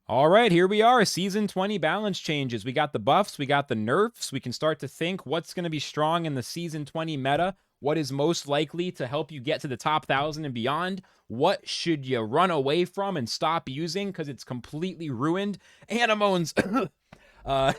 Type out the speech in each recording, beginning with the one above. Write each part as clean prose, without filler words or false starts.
All right, here we are. Season 20 balance changes. We got the buffs, we got the nerfs. We can start to think what's going to be strong in the Season 20 meta. What is most likely to help you get to the top 1,000 and beyond? What should you run away from and stop using because it's completely ruined? Animones. uh,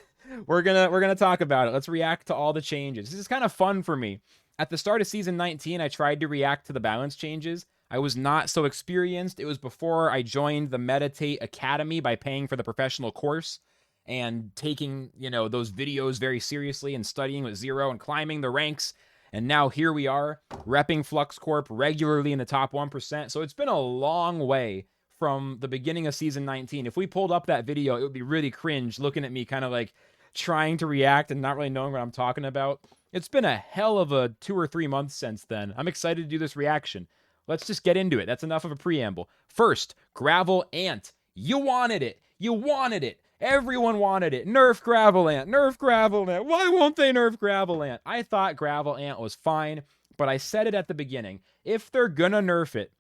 we're gonna talk about it. Let's react to all the changes. This is kind of fun for me. At the start of Season 19, I tried to react to the balance changes. I was not so experienced. It was before I joined the Meditate Academy by paying for the professional course and taking, those videos very seriously and studying with Zero and climbing the ranks. And now here we are, repping Flux Corp regularly in the top 1%. So it's been a long way from the beginning of Season 19. If we pulled up that video, it would be really cringe looking at me kind of like trying to react and not really knowing what I'm talking about. It's been a hell of a 2 or 3 months since then. I'm excited to do this reaction. Let's just get into it. That's enough of a preamble. First, Gravel Ant. You wanted it. You wanted it. Everyone wanted it. Nerf Gravel Ant. Nerf Gravel Ant. Why won't they nerf Gravel Ant? I thought Gravel Ant was fine, but I said it at the beginning. If they're gonna nerf it,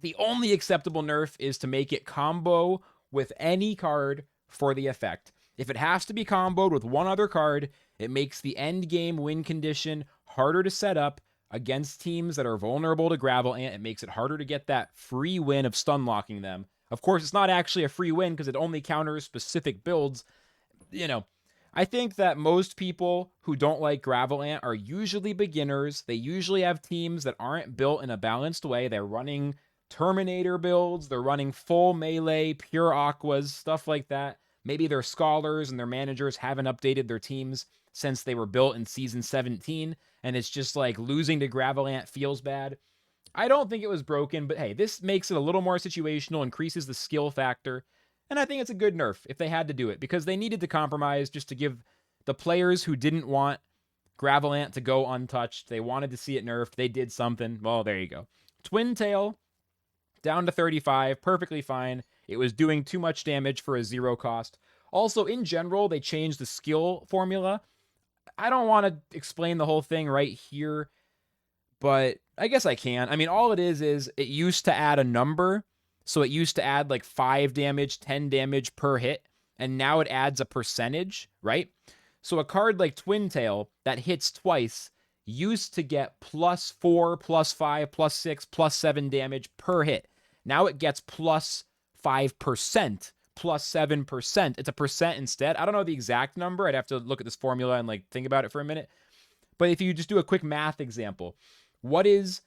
the only acceptable nerf is to make it combo with any card for the effect. If it has to be comboed with one other card, it makes the end game win condition harder to set up against teams that are vulnerable to Gravel Ant. It makes it harder to get that free win of stun locking them. Of course, it's not actually a free win because it only counters specific builds. I think that most people who don't like Gravel Ant are usually beginners. They usually have teams that aren't built in a balanced way. They're running Terminator builds. They're running full melee, pure aquas, stuff like that. Maybe their scholars and their managers haven't updated their teams since they were built in Season 17, and it's just like losing to Gravel Ant feels bad. I don't think it was broken, but hey, this makes it a little more situational, increases the skill factor, and I think it's a good nerf if they had to do it, because they needed to compromise just to give the players who didn't want Gravel Ant to go untouched, they wanted to see it nerfed, they did something. Well, there you go. Twin Tail, down to 35, perfectly fine. It was doing too much damage for a zero cost. Also, in general, they changed the skill formula. I don't want to explain the whole thing right here, but I guess I can. I mean, all it is it used to add a number. So it used to add like 5 damage, 10 damage per hit, and now it adds a percentage, right? So a card like Twin Tail that hits twice used to get +4, +5, +6, +7 damage per hit. Now it gets +5%, +7%. It's a percent instead. I don't know the exact number. I'd have to look at this formula and like think about it for a minute. But if you just do a quick math example, we'll use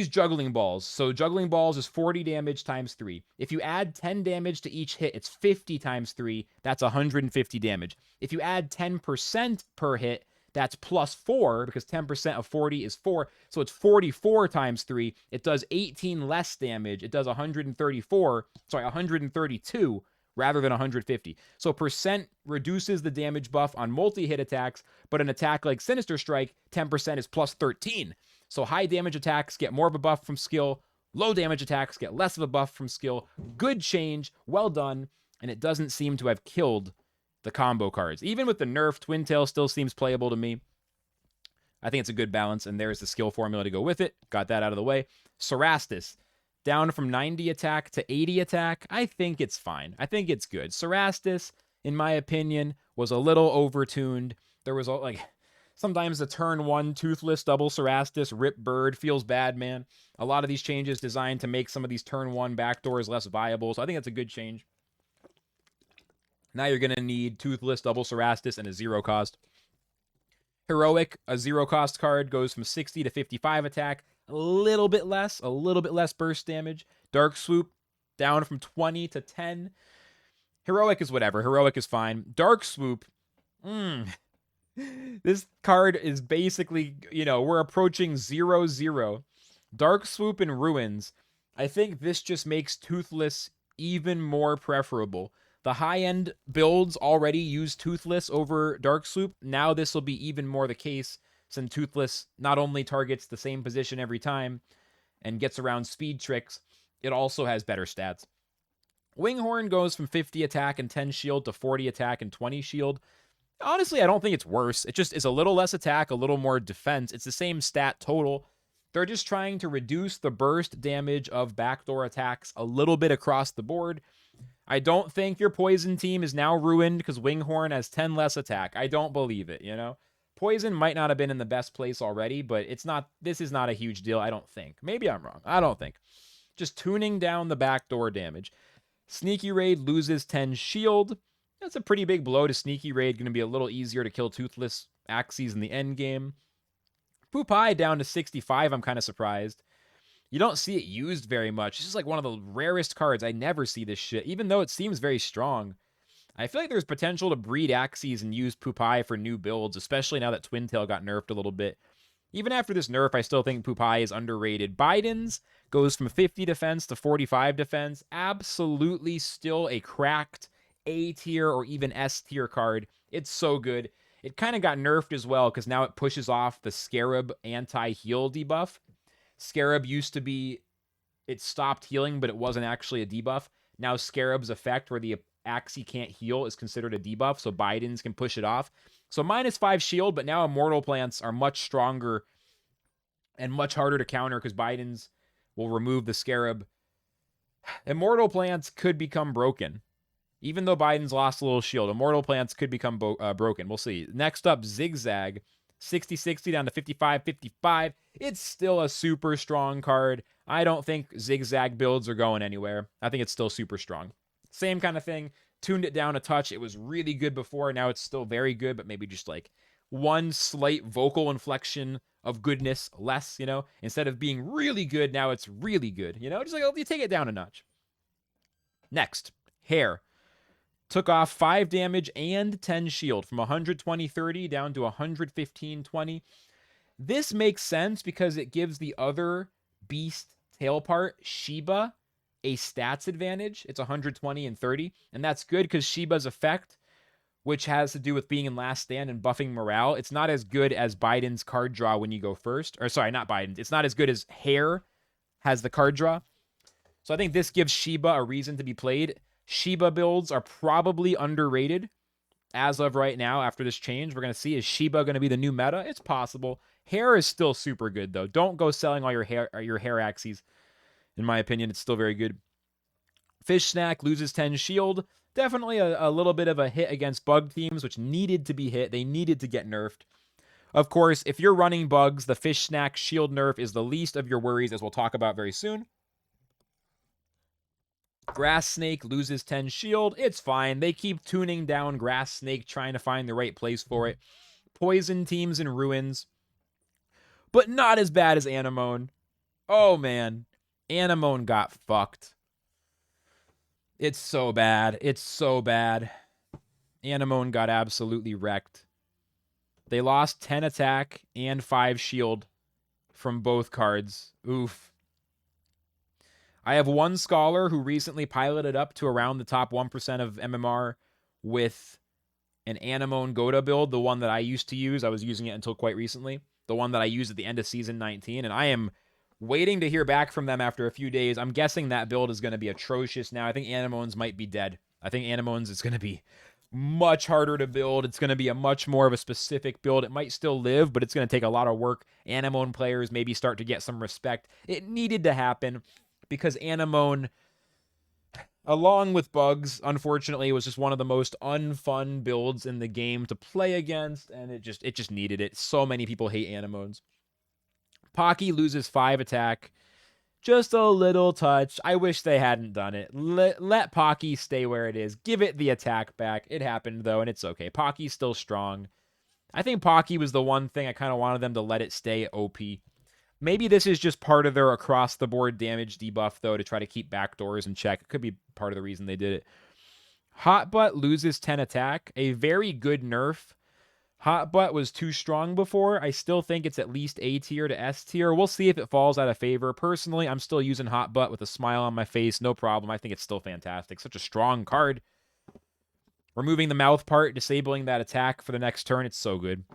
juggling balls. So juggling balls is 40 damage times 3. If you add 10 damage to each hit, it's 50 times 3. That's 150 damage. If you add 10% per hit, that's +4, because 10% of 40 is 4. So it's 44 times 3. It does 18 less damage. It does 132 rather than 150. So percent reduces the damage buff on multi-hit attacks, but an attack like Sinister Strike, 10% is +13. So high damage attacks get more of a buff from skill. Low damage attacks get less of a buff from skill. Good change. Well done. And it doesn't seem to have killed the combo cards. Even with the nerf, Twin Tail still seems playable to me. I think it's a good balance, and there's the skill formula to go with it. Got that out of the way. Cerastus, down from 90 attack to 80 attack. I think it's fine. I think it's good. Cerastus, in my opinion, was a little overtuned. There was sometimes the turn 1 Toothless double Cerastus Rip Bird feels bad, man. A lot of these changes designed to make some of these turn 1 backdoors less viable, so I think that's a good change. Now you're going to need Toothless double Cerastus and a 0 cost. Heroic, a 0 cost card, goes from 60 to 55 attack. A little bit less burst damage. Dark Swoop, down from 20 to 10. Heroic is whatever. Heroic is fine. Dark Swoop, this card is basically, we're approaching 0-0. Dark Swoop and Ruins. I think this just makes Toothless even more preferable. The high-end builds already use Toothless over Dark Swoop. Now this will be even more the case, since Toothless not only targets the same position every time and gets around speed tricks, it also has better stats. Winghorn goes from 50 attack and 10 shield to 40 attack and 20 shield. Honestly, I don't think it's worse. It just is a little less attack, a little more defense. It's the same stat total. They're just trying to reduce the burst damage of backdoor attacks a little bit across the board. I don't think your poison team is now ruined because Winghorn has 10 less attack. I don't believe it, you know? Poison might not have been in the best place already, but this is not a huge deal, I don't think. Maybe I'm wrong. I don't think. Just tuning down the backdoor damage. Sneaky Raid loses 10 shield. That's a pretty big blow to Sneaky Raid. Going to be a little easier to kill Toothless Axies in the end game. Pupai down to 65. I'm kind of surprised. You don't see it used very much. This is like one of the rarest cards. I never see this shit, even though it seems very strong. I feel like there's potential to breed Axies and use Pupai for new builds, especially now that Twin Tail got nerfed a little bit. Even after this nerf, I still think Pupai is underrated. Biden's goes from 50 defense to 45 defense. Absolutely still a cracked A tier or even S tier card. It's so good. It kind of got nerfed as well because now it pushes off the Scarab anti-heal debuff. Scarab used to be, it stopped healing, but it wasn't actually a debuff. Now Scarab's effect, where the Axie can't heal, is considered a debuff, so Biden's can push it off. So -5 shield, but now Immortal Plants are much stronger and much harder to counter because Biden's will remove the Scarab. Immortal Plants could become broken. Even though Biden's lost a little shield, Immortal Plants could become broken. We'll see. Next up, Zig Zag. 60-60 down to 55-55. It's still a super strong card. I don't think Zig Zag builds are going anywhere. I think it's still super strong. Same kind of thing. Tuned it down a touch. It was really good before. Now it's still very good, but maybe just like one slight vocal inflection of goodness less, you know? Instead of being really good, now it's really good, you know? Just like, you take it down a notch. Next, Hair. Took off 5 damage and 10 shield from 120-30 down to 115-20. This makes sense because it gives the other beast tail part, Shiba, a stats advantage. It's 120 and 30, and that's good because Shiba's effect, which has to do with being in last stand and buffing morale, it's not as good as Biden's card draw when you go first. Or sorry, not Biden. It's not as good as Hair has the card draw. So I think this gives Shiba a reason to be played. Shiba builds are probably underrated as of right now after this change. We're going to see, is Shiba going to be the new meta? It's possible. Hair is still super good, though. Don't go selling all your hair Axies. In my opinion, it's still very good. Fish Snack loses 10 shield. Definitely a little bit of a hit against bug teams, which needed to be hit. They needed to get nerfed. Of course, if you're running bugs, the Fish Snack shield nerf is the least of your worries, as we'll talk about very soon. Grass Snake loses 10 shield. It's fine. They keep tuning down Grass Snake, trying to find the right place for it. Poison teams in ruins. But not as bad as Animone. Oh, man. Animone got fucked. It's so bad. It's so bad. Animone got absolutely wrecked. They lost 10 attack and 5 shield from both cards. Oof. I have one scholar who recently piloted up to around the top 1% of MMR with an Animone Goda build, the one that I used to use. I was using it until quite recently. The one that I used at the end of Season 19, and I am waiting to hear back from them after a few days. I'm guessing that build is going to be atrocious now. I think Animone's might be dead. I think Animone's is going to be much harder to build. It's going to be a much more of a specific build. It might still live, but it's going to take a lot of work. Animone players maybe start to get some respect. It needed to happen because Animone, along with bugs, unfortunately, was just one of the most unfun builds in the game to play against, and it just needed it. So many people hate Animones. Pocky loses 5 attack. Just a little touch. I wish they hadn't done it. Let Pocky stay where it is. Give it the attack back. It happened, though, and it's okay. Pocky's still strong. I think Pocky was the one thing I kind of wanted them to let it stay OP. Maybe this is just part of their across-the-board damage debuff, though, to try to keep backdoors in check. It could be part of the reason they did it. Hotbutt loses 10 attack. A very good nerf. Hotbutt was too strong before. I still think it's at least A tier to S tier. We'll see if it falls out of favor. Personally, I'm still using Hotbutt with a smile on my face. No problem. I think it's still fantastic. Such a strong card. Removing the mouth part, disabling that attack for the next turn. It's so good.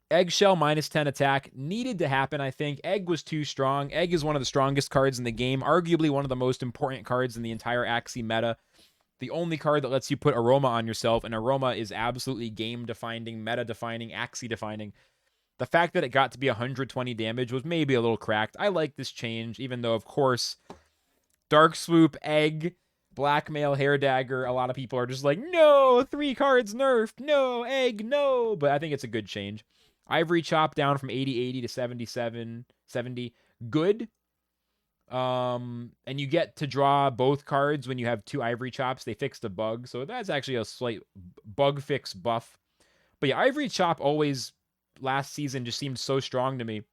Eggshell minus 10 attack. Needed to happen, I think. Egg was too strong. Egg is one of the strongest cards in the game. Arguably one of the most important cards in the entire Axie meta. The only card that lets you put Aroma on yourself, and Aroma is absolutely game-defining, meta-defining, Axie-defining. The fact that it got to be 120 damage was maybe a little cracked. I like this change, even though, of course, Dark Swoop, Egg, Blackmail, Hair Dagger. A lot of people are just like, no, 3 cards nerfed. No, egg, no. But I think it's a good change. Ivory Chop down from 80-80 to 77-70. Good. And you get to draw both cards when you have 2 Ivory Chops. They fixed a bug, so that's actually a slight bug fix buff. But yeah, Ivory Chop always last season just seemed so strong to me.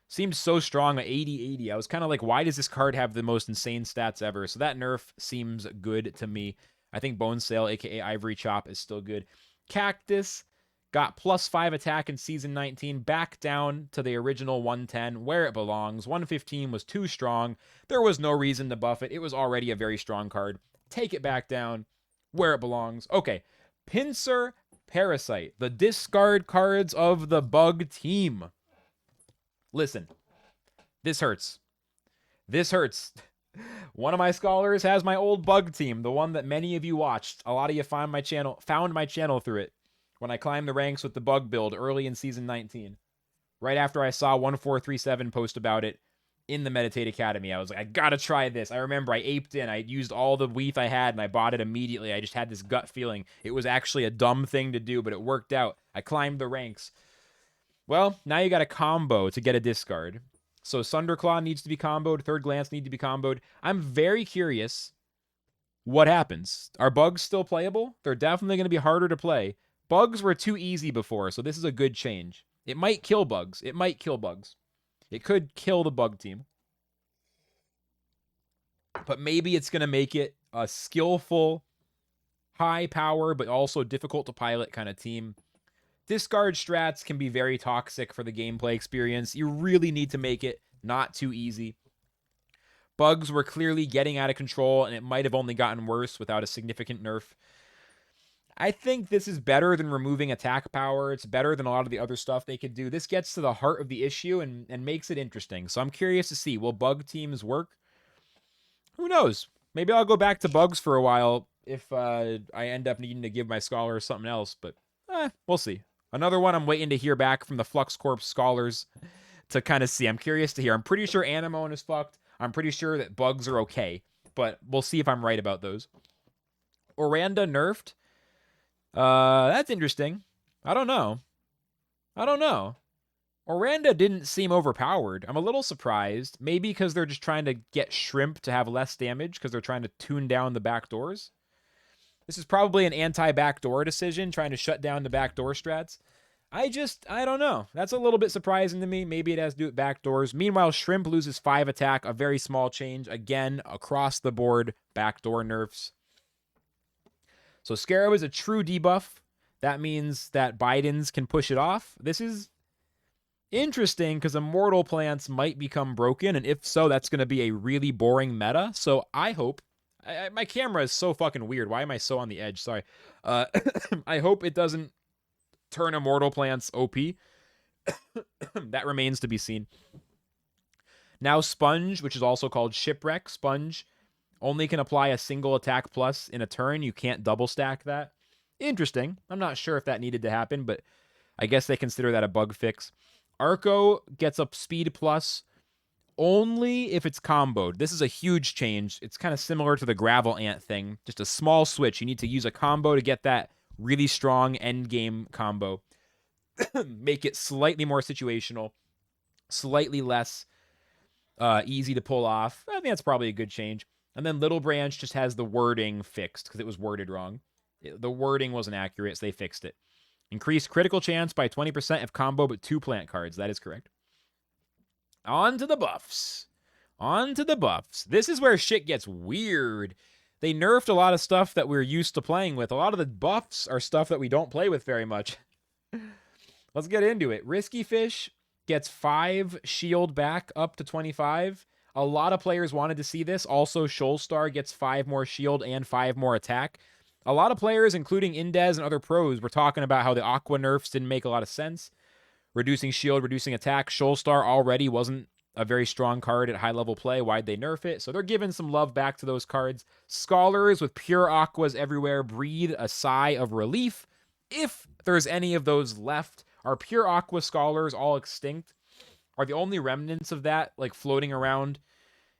Seemed so strong at 80-80. I was kind of like, why does this card have the most insane stats ever? So that nerf seems good to me. I think Bone Sail, aka Ivory Chop, is still good. Cactus got +5 attack in Season 19, back down to the original 110, where it belongs. 115 was too strong. There was no reason to buff it. It was already a very strong card. Take it back down, where it belongs. Okay, Pincer Parasite, the discard cards of the bug team. Listen, this hurts. This hurts. One of my scholars has my old bug team, the one that many of you watched. A lot of you found my channel through it when I climbed the ranks with the bug build early in Season 19. Right after I saw 1437 post about it in the Meditate Academy, I was like, I gotta try this. I remember I aped in. I used all the wealth I had and I bought it immediately. I just had this gut feeling. It was actually a dumb thing to do, but it worked out. I climbed the ranks. Well, now you got a combo to get a discard. So Sunderclaw needs to be comboed. Third Glance need to be comboed. I'm very curious what happens. Are bugs still playable? They're definitely going to be harder to play. Bugs were too easy before, so this is a good change. It might kill bugs. It might kill bugs. It could kill the bug team. But maybe it's going to make it a skillful, high power, but also difficult to pilot kind of team. Discard strats can be very toxic for the gameplay experience. You really need to make it not too easy. Bugs were clearly getting out of control, and it might have only gotten worse without a significant nerf. I think this is better than removing attack power. It's better than a lot of the other stuff they could do. This gets to the heart of the issue and makes it interesting. So I'm curious to see, will bug teams work? Who knows? Maybe I'll go back to bugs for a while if I end up needing to give my scholar something else, but we'll see. Another one I'm waiting to hear back from the Flux Corp scholars to kind of see. I'm curious to hear. I'm pretty sure Animone is fucked. I'm pretty sure that bugs are okay, but we'll see if I'm right about those. Oranda nerfed. That's interesting. I don't know. Oranda didn't seem overpowered. I'm a little surprised. Maybe because they're just trying to get Shrimp to have less damage because they're trying to tune down the backdoors. This is probably an anti-backdoor decision, trying to shut down the backdoor strats. I don't know. That's a little bit surprising to me. Maybe it has to do with backdoors. Meanwhile, Shrimp loses 5 attack, a very small change. Again, across the board, backdoor nerfs. So Scarab is a true debuff. That means that Bidens can push it off. This is interesting because Immortal Plants might become broken, and if so, that's going to be a really boring meta. So I hope... my camera is so fucking weird. Why am I so on the edge? Sorry. I hope it doesn't turn Immortal Plants OP. That remains to be seen. Now Sponge, which is also called Shipwreck. Sponge only can apply a single attack plus in a turn. You can't double stack that. Interesting. I'm not sure if that needed to happen, but I guess they consider that a bug fix. Arco gets up speed plus only if it's comboed. This is a huge change. It's kind of similar to the Gravel Ant thing. Just a small switch. You need to use a combo to get that really strong end game combo. Make it slightly more situational, slightly less easy to pull off. I think that's probably a good change. And then Little Branch just has the wording fixed because it was worded wrong. The wording wasn't accurate, so they fixed it. Increase critical chance by 20% if combo but 2 plant cards. That is correct. On to the buffs. This is where shit gets weird. They nerfed a lot of stuff that we're used to playing with. A lot of the buffs are stuff that we don't play with very much. Let's get into it. Risky Fish gets 5 shield back up to 25. A lot of players wanted to see this. Also, Shoalstar gets 5 more shield and 5 more attack. A lot of players, including Indez and other pros, were talking about how the Aqua nerfs didn't make a lot of sense. Reducing shield, reducing attack. Shoalstar already wasn't a very strong card at high-level play. Why'd they nerf it? So they're giving some love back to those cards. Scholars with pure Aquas everywhere breathe a sigh of relief. If there's any of those left, are pure Aqua Scholars all extinct? Are the only remnants of that like floating around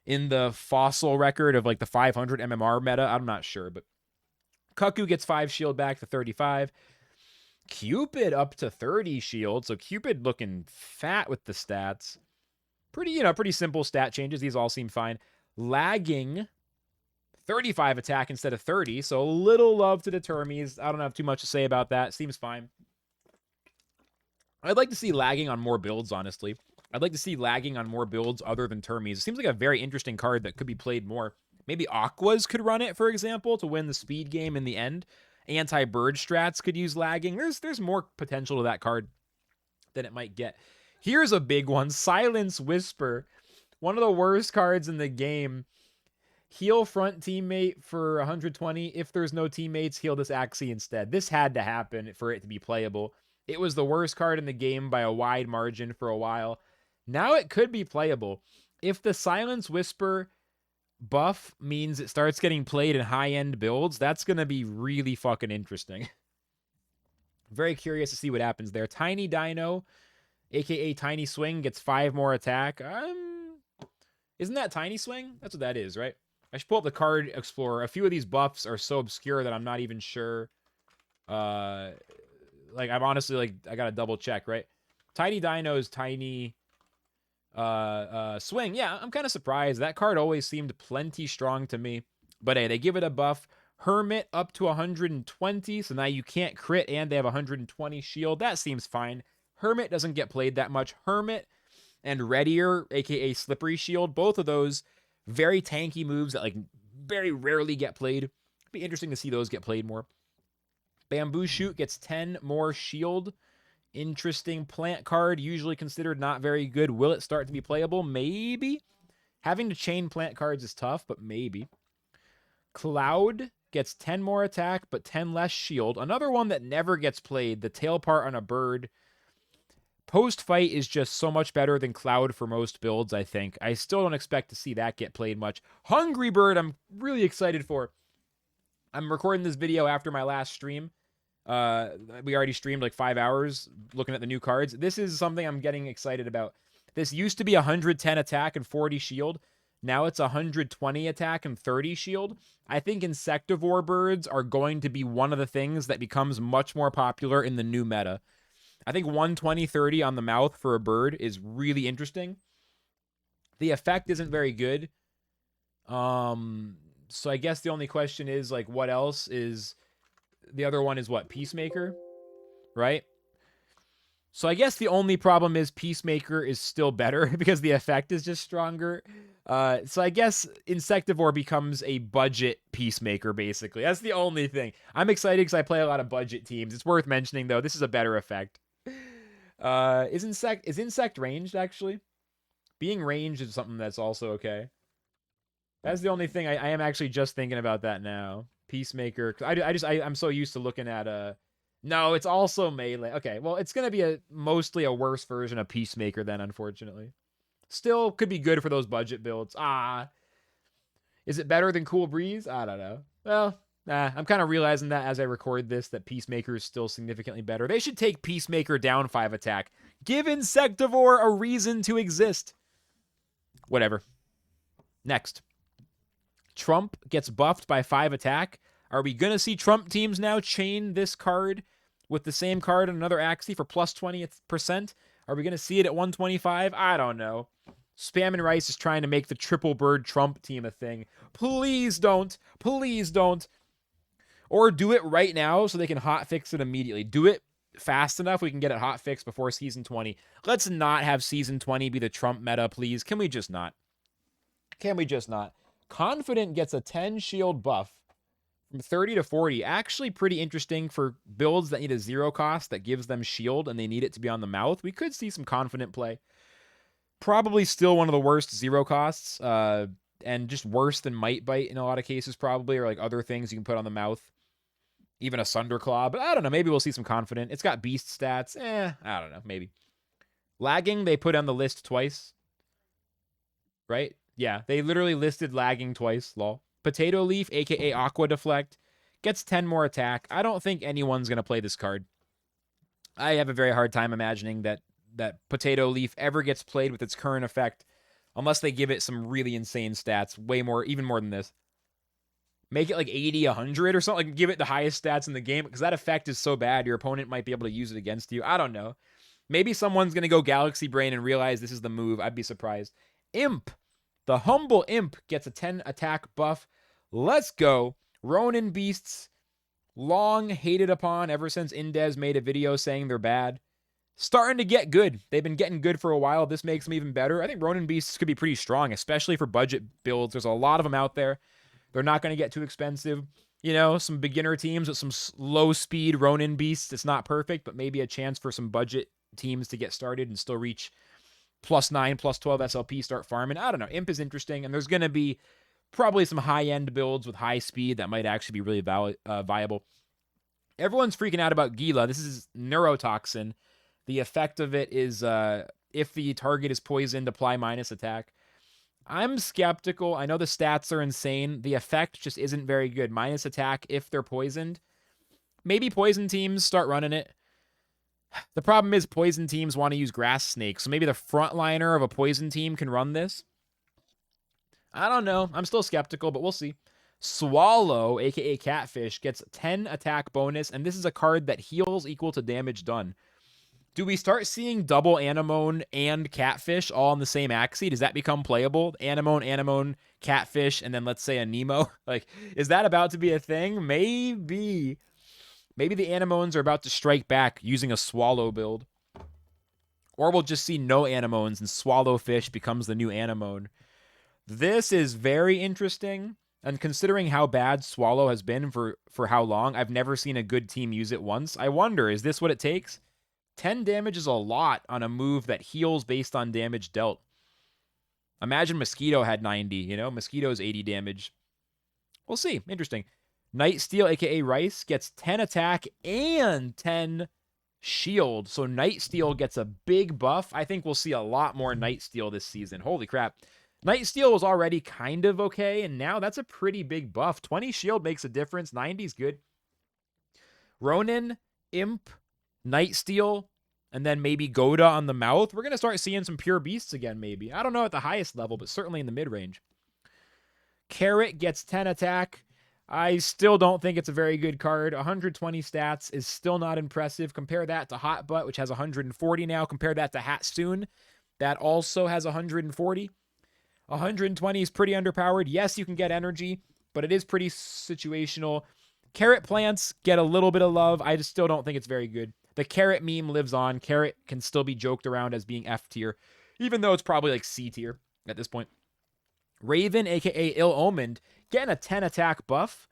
in the fossil record of like the 500 MMR meta. I'm not sure, but Cuckoo gets 5 shield back to 35. Cupid up to 30 shield. So Cupid looking fat with the stats. Pretty simple stat changes. These all seem fine. Lagging 35 attack instead of 30. So a little love to the Termies. I don't have too much to say about that. Seems fine. I'd like to see lagging on more builds, honestly. I'd like to see lagging on more builds other than Termies. It seems like a very interesting card that could be played more. Maybe Aquas could run it, for example, to win the speed game in the end. Anti-bird strats could use lagging. There's more potential to that card than it might get. Here's a big one. Silence Whisper. One of the worst cards in the game. Heal front teammate for 120. If there's no teammates, heal this Axie instead. This had to happen for it to be playable. It was the worst card in the game by a wide margin for a while. Now it could be playable. If the Silence Whisper buff means it starts getting played in high-end builds, that's going to be really fucking interesting. Very curious to see what happens there. Tiny Dino, aka Tiny Swing, gets 5 more attack. Isn't that Tiny Swing? That's what that is, right? I should pull up the card explorer. A few of these buffs are so obscure that I'm not even sure. Like, I'm honestly, like, I gotta double check, right? Tiny Dino's Tiny Swing. Yeah, I'm kind of surprised. That card always seemed plenty strong to me. But hey, they give it a buff. Hermit up to 120, so now you can't crit, and they have 120 shield. That seems fine. Hermit doesn't get played that much. Hermit and Readier, aka Slippery Shield, both of those very tanky moves that like very rarely get played. It'd be interesting to see those get played more. Bamboo Shoot gets 10 more shield. Interesting plant card, usually considered not very good. Will it start to be playable? Maybe. Having to chain plant cards is tough, but maybe. Cloud gets 10 more attack, but 10 less shield. Another one that never gets played, the tail part on a bird. Post-fight is just so much better than Cloud for most builds, I think. I still don't expect to see that get played much. Hungry Bird, I'm really excited for. I'm recording this video after my last stream. We already streamed like 5 hours looking at the new cards. This is something I'm getting excited about. This used to be 110 attack and 40 shield. Now it's 120 attack and 30 shield. I think Insectivore birds are going to be one of the things that becomes much more popular in the new meta. I think 120-30 on the mouth for a bird is really interesting. The effect isn't very good. So I guess the only question is, like, what else is... The other one is what? Peacemaker? Right? So I guess the only problem is Peacemaker is still better because the effect is just stronger. So I guess Insectivore becomes a budget Peacemaker, basically. That's the only thing. I'm excited because I play a lot of budget teams. It's worth mentioning, though. This is a better effect. Is Insect ranged, actually? Being ranged is something that's also okay. That's the only thing. I am actually just thinking about that now. Peacemaker. I'm so used to looking at No, it's also melee. Okay, well, it's gonna be mostly a worse version of Peacemaker then, unfortunately. Still could be good for those budget builds. Is it better than Cool Breeze? I don't know. Well, I'm kind of realizing that as I record this, that Peacemaker is still significantly better. They should take Peacemaker down 5 attack. Give Insectivore a reason to exist. Whatever. Next. Trump gets buffed by 5 attack. Are we going to see Trump teams now chain this card with the same card and another Axie for plus 20%? Are we going to see it at 125? I don't know. Spam and Rice is trying to make the triple bird Trump team a thing. Please don't. Please don't. Or do it right now so they can hotfix it immediately. Do it fast enough we can get it hotfixed before Season 20. Let's not have Season 20 be the Trump meta, please. Can we just not? Can we just not? Confident gets a 10 shield buff from 30 to 40. Actually pretty interesting for builds that need a 0 cost that gives them shield and they need it to be on the mouth. We could see some Confident play. Probably still one of the worst 0 costs, and just worse than Might Bite in a lot of cases probably, or like other things you can put on the mouth. Even a Sunderclaw, but I don't know. Maybe we'll see some Confident. It's got beast stats. I don't know. Maybe. Lagging, they put on the list twice. Right? Yeah, they literally listed lagging twice, lol. Potato Leaf, aka Aqua Deflect, gets 10 more attack. I don't think anyone's going to play this card. I have a very hard time imagining that Potato Leaf ever gets played with its current effect Unless they give it some really insane stats, way more, even more than this. Make it like 80, 100 or something. Like give it the highest stats in the game because that effect is so bad your opponent might be able to use it against you. I don't know. Maybe someone's going to go Galaxy Brain and realize this is the move. I'd be surprised. Imp. The Humble Imp gets a 10 attack buff. Let's go. Ronin Beasts. Long hated upon ever since Indez made a video saying they're bad. Starting to get good. They've been getting good for a while. This makes them even better. I think Ronin Beasts could be pretty strong, especially for budget builds. There's a lot of them out there. They're not going to get too expensive. You know, some beginner teams with some low speed Ronin Beasts. It's not perfect, but maybe a chance for some budget teams to get started and still reach +9, +12 SLP, start farming. I don't know. Imp is interesting, and there's going to be probably some high-end builds with high speed that might actually be really viable. Everyone's freaking out about Gila. This is Neurotoxin. The effect of it is if the target is poisoned, apply minus attack. I'm skeptical. I know the stats are insane. The effect just isn't very good. Minus attack if they're poisoned. Maybe poison teams start running it. The problem is poison teams want to use grass snakes, so maybe the frontliner of a poison team can run this. I don't know. I'm still skeptical, but we'll see. Swallow, aka Catfish, gets 10 attack bonus, and this is a card that heals equal to damage done. Do we start seeing double Animone and Catfish all in the same Axie? Does that become playable? Animone, Catfish, and then let's say a Nemo? Like, is that about to be a thing? Maybe. Maybe the Animones are about to strike back using a Swallow build. Or we'll just see no Animones and Swallowfish becomes the new Animone. This is very interesting. And considering how bad Swallow has been for how long, I've never seen a good team use it once. I wonder, is this what it takes? 10 damage is a lot on a move that heals based on damage dealt. Imagine Mosquito had 90, you know? Mosquito's 80 damage. We'll see. Interesting. Nightsteel, aka Rice, gets 10 attack and 10 shield. So Nightsteel gets a big buff. I think we'll see a lot more Nightsteel this season. Holy crap. Nightsteel was already kind of okay, and now that's a pretty big buff. 20 shield makes a difference. 90's good. Ronin, Imp, Nightsteel, and then maybe Goda on the mouth. We're going to start seeing some pure beasts again, maybe. I don't know at the highest level, but certainly in the mid-range. Carrot gets 10 attack. I still don't think it's a very good card. 120 stats is still not impressive. Compare that to Hot Butt, which has 140 now. Compare that to Hatsoon. That also has 140. 120 is pretty underpowered. Yes, you can get energy, but it is pretty situational. Carrot plants get a little bit of love. I just still don't think it's very good. The carrot meme lives on. Carrot can still be joked around as being F tier, even though it's probably like C tier at this point. Raven, aka Ill Omened, getting a 10 attack buff.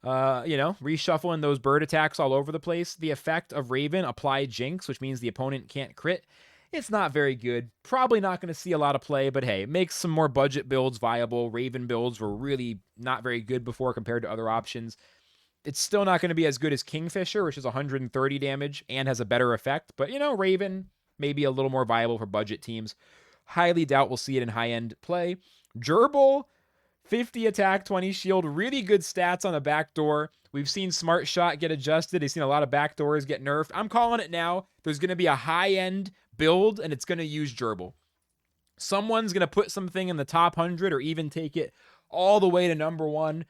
You know, reshuffling those bird attacks all over the place. The effect of Raven, apply Jinx, which means the opponent can't crit. It's not very good. Probably not going to see a lot of play, but hey, it makes some more budget builds viable. Raven builds were really not very good before compared to other options. It's still not going to be as good as Kingfisher, which is 130 damage and has a better effect. But, you know, Raven may be a little more viable for budget teams. Highly doubt we'll see it in high-end play. Gerbil, 50 attack, 20 shield. Really good stats on the backdoor. We've seen Smart Shot get adjusted. We've seen a lot of backdoors get nerfed. I'm calling it now. There's going to be a high-end build, and it's going to use Gerbil. Someone's going to put something in the top 100 or even take it all the way to number 1.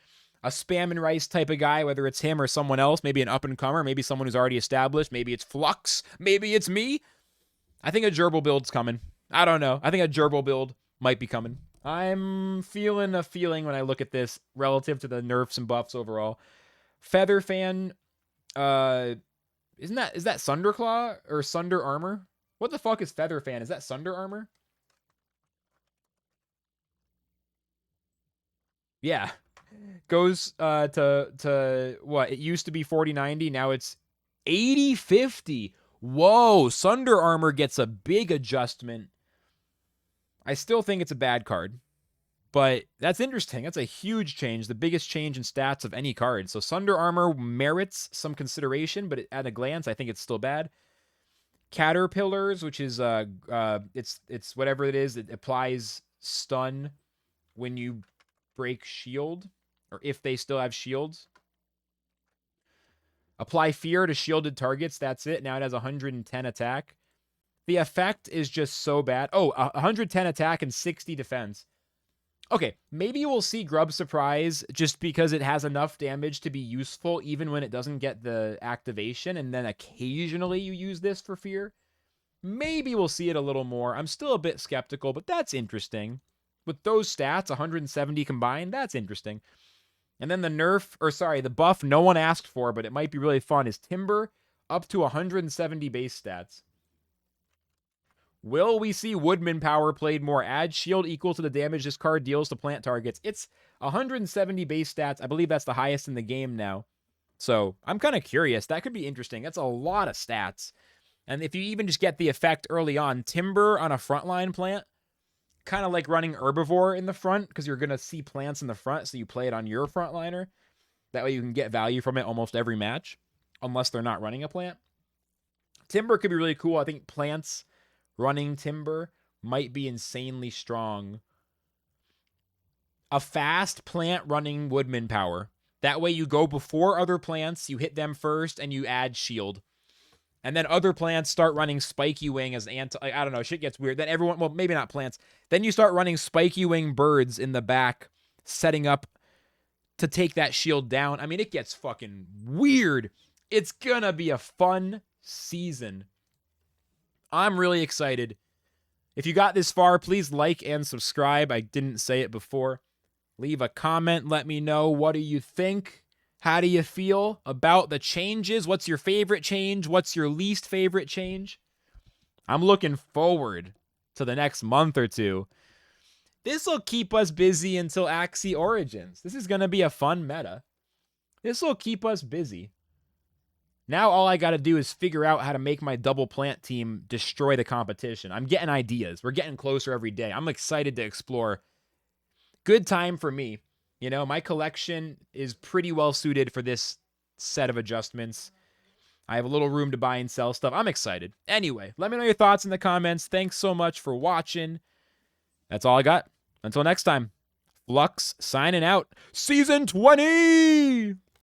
A spam and rice type of guy, whether it's him or someone else, maybe an up-and-comer, maybe someone who's already established, maybe it's Flux, maybe it's me. I think a Gerbil build's coming. I don't know. I think a Gerbil build might be coming. I'm feeling a feeling when I look at this relative to the nerfs and buffs overall. Feather Fan, is that Sunderclaw or Sunder Armor? What the fuck is Feather Fan? Is that Sunder Armor? Yeah. Goes to what? It used to be 4090, now it's 8050. Whoa, Sunder Armor gets a big adjustment. I still think it's a bad card, but that's interesting. That's a huge change, the biggest change in stats of any card. So Sunder Armor merits some consideration, but at a glance, I think it's still bad. Caterpillars, which is it's whatever it is, it applies stun when you break shield, or if they still have shields. Apply fear to shielded targets. That's it. Now it has 110 attack. The effect is just so bad. Oh, 110 attack and 60 defense. Okay, maybe we'll see Grub Surprise just because it has enough damage to be useful even when it doesn't get the activation, and then occasionally you use this for fear. Maybe we'll see it a little more. I'm still a bit skeptical, but that's interesting. With those stats, 170 combined, that's interesting. And then the buff no one asked for, but it might be really fun, is Timber up to 170 base stats. Will we see Woodman power played more? Add shield equal to the damage this card deals to plant targets. It's 170 base stats. I believe that's the highest in the game now. So I'm kind of curious. That could be interesting. That's a lot of stats. And if you even just get the effect early on, Timber on a frontline plant, kind of like running Herbivore in the front, because you're going to see plants in the front, so you play it on your frontliner. That way you can get value from it almost every match, unless they're not running a plant. Timber could be really cool. I think plants running Timber might be insanely strong. A fast plant running Woodman power. That way you go before other plants, you hit them first, and you add shield. And then other plants start running Spiky Wing as I don't know, shit gets weird. Then everyone, well, maybe not plants. Then you start running Spiky Wing birds in the back, setting up to take that shield down. I mean, it gets fucking weird. It's gonna be a fun season. I'm really excited. If you got this far, please like and subscribe. I didn't say it before. Leave a comment. Let me know, what do you think? How do you feel about the changes? What's your favorite change? What's your least favorite change? I'm looking forward to the next month or two. This will keep us busy until Axie Origins. This is going to be a fun meta. This will keep us busy. Now all I got to do is figure out how to make my double plant team destroy the competition. I'm getting ideas. We're getting closer every day. I'm excited to explore. Good time for me. You know, my collection is pretty well suited for this set of adjustments. I have a little room to buy and sell stuff. I'm excited. Anyway, let me know your thoughts in the comments. Thanks so much for watching. That's all I got. Until next time, Flux signing out. Season 20!